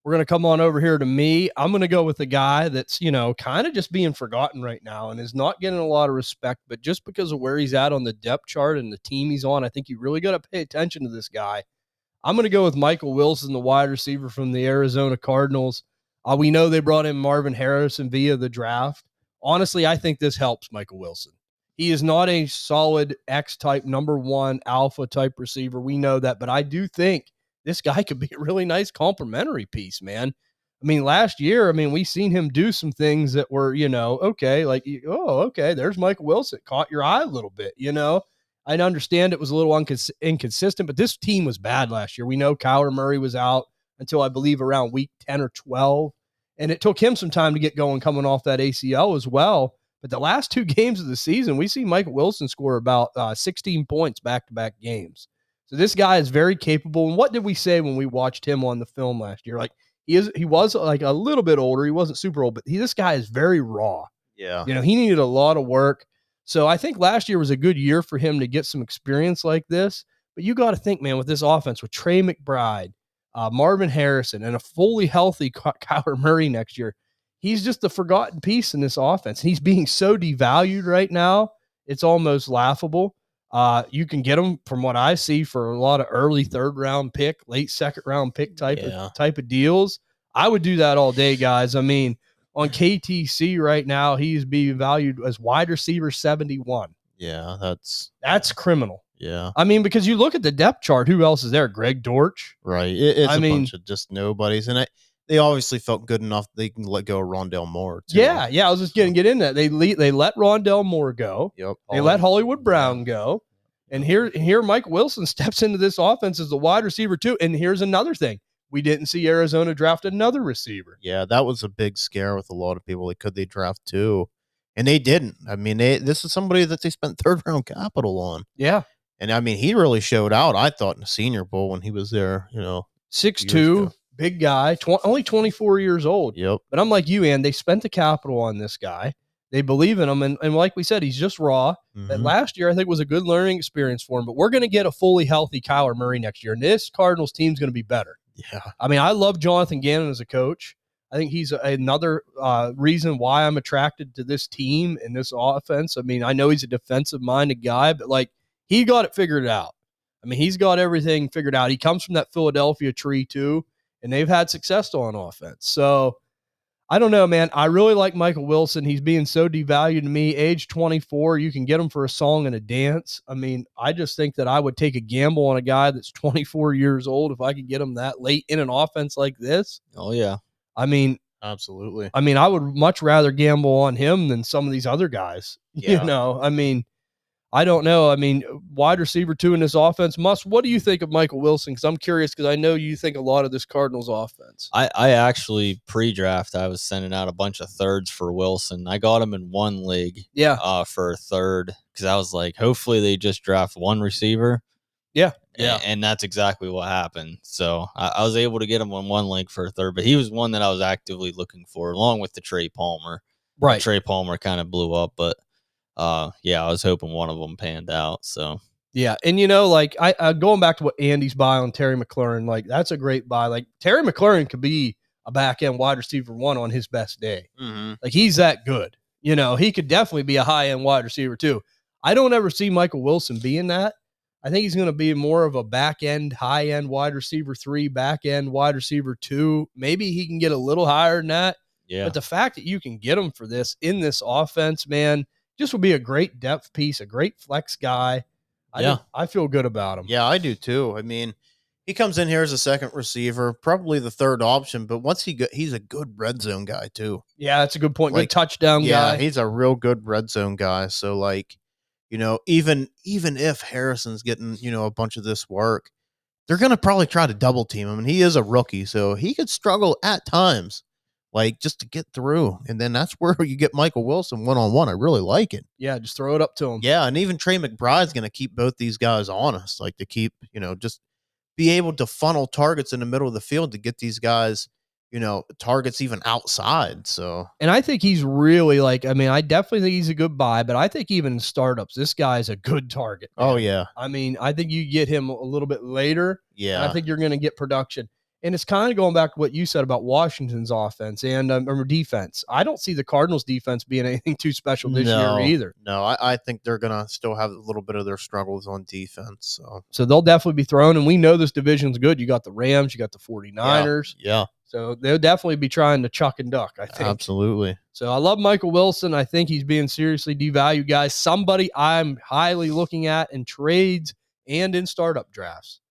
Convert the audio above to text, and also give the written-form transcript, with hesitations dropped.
We're going to come on over here to me. I'm going to go with a guy that's, kind of just being forgotten right now and is not getting a lot of respect, but just because of where he's at on the depth chart and the team he's on, I think you really got to pay attention to this guy. I'm going to go with Michael Wilson, the wide receiver from the Arizona Cardinals. We know they brought in Marvin Harrison via the draft. Honestly, I think this helps Michael Wilson. He is not a solid X-type, number one alpha type receiver. We know that, but I do think this guy could be a really nice complementary piece, man. I mean, last year, we seen him do some things that were, okay, like, okay, there's Michael Wilson. Caught your eye a little bit, I understand it was a little inconsistent, but this team was bad last year. We know Kyler Murray was out until I believe around week 10 or 12, and it took him some time to get going coming off that ACL as well. But the last two games of the season, we see Michael Wilson score about 16 points back-to-back games. So this guy is very capable. And what did we say when we watched him on the film last year? Like he was like a little bit older. He wasn't super old, but this guy is very raw. Yeah. He needed a lot of work. So I think last year was a good year for him to get some experience like this. But you got to think, man, with this offense, with Trey McBride, Marvin Harrison, and a fully healthy Kyler Murray next year, he's just the forgotten piece in this offense. He's being so devalued right now. It's almost laughable. You can get him, from what I see, for a lot of early third-round pick, late second-round pick type of deals. I would do that all day, guys. On KTC right now, he's being valued as wide receiver 71. Yeah, that's criminal. Yeah. Because you look at the depth chart, who else is there? Greg Dortch? Right. It's a bunch of just nobodies. And they obviously felt good enough they can let go of Rondale Moore, too. Yeah, I was just going to get in that. They let Rondale Moore go. Yep. They let Hollywood Brown go. And here Mike Wilson steps into this offense as the wide receiver, too. And here's another thing. We didn't see Arizona draft another receiver. Yeah, that was a big scare with a lot of people. Could they draft two? And they didn't. This is somebody that they spent third-round capital on. Yeah. And, he really showed out, I thought, in the Senior Bowl when he was there, 6'2", big guy, only 24 years old. Yep. But I'm like you, Ann. They spent the capital on this guy. They believe in him. And like we said, he's just raw. Mm-hmm. But last year, I think, was a good learning experience for him. But we're going to get a fully healthy Kyler Murray next year. And this Cardinals team's going to be better. Yeah. I love Jonathan Gannon as a coach. I think he's another reason why I'm attracted to this team and this offense. I know he's a defensive-minded guy, but, he got it figured out. He's got everything figured out. He comes from that Philadelphia tree, too, and they've had success on offense. So, I don't know, man. I really like Michael Wilson. He's being so devalued to me. Age 24, you can get him for a song and a dance. I just think that I would take a gamble on a guy that's 24 years old if I could get him that late in an offense like this. Oh, yeah. Absolutely. I would much rather gamble on him than some of these other guys. Yeah. I don't know. Wide receiver 2 in this offense. What do you think of Michael Wilson? Because I'm curious, because I know you think a lot of this Cardinals offense. I actually, pre-draft, I was sending out a bunch of thirds for Wilson. I got him in one league for a third, because I was like, hopefully they just draft one receiver. Yeah. And that's exactly what happened. So I was able to get him on one league for a third, but he was one that I was actively looking for, along with the Trey Palmer. Right. Trey Palmer kind of blew up, but I was hoping one of them panned out. So yeah, and I going back to what Andy's buy on Terry McLaurin, that's a great buy. Terry McLaurin could be a back end wide receiver 1 on his best day. Mm-hmm. He's that good. He could definitely be a high end wide receiver 2. I don't ever see Michael Wilson being that. I think he's going to be more of a back end, high end wide receiver 3, back end wide receiver 2. Maybe he can get a little higher than that. Yeah. But the fact that you can get him for this in this offense, man, just will be a great depth piece, a great flex guy. I feel good about him. Yeah, I do too. He comes in here as a second receiver, probably the third option, but once he's a good red zone guy too. Yeah, that's a good point. Good touchdown guy. Yeah, he's a real good red zone guy. So even if Harrison's getting, a bunch of this work, they're going to probably try to double team him. And he is a rookie, so he could struggle at times, just to get through. And then that's where you get Michael Wilson one-on-one. I really like it. Yeah, just throw it up to him. Yeah, and even Trey McBride's going to keep both these guys honest, to keep, just be able to funnel targets in the middle of the field to get these guys, targets even outside. So, and I think he's really I definitely think he's a good buy, but I think even in startups, this guy's a good target. Man. Oh yeah. I think you get him a little bit later. Yeah. I think you're going to get production. And it's kind of going back to what you said about Washington's offense and defense. I don't see the Cardinals' defense being anything too special this year either. No, I think they're going to still have a little bit of their struggles on defense. So they'll definitely be thrown, and we know this division's good. You got the Rams, you got the 49ers. Yeah. So they'll definitely be trying to chuck and duck, I think. Absolutely. So I love Michael Wilson. I think he's being seriously devalued, guys. Somebody I'm highly looking at in trades and in startup drafts.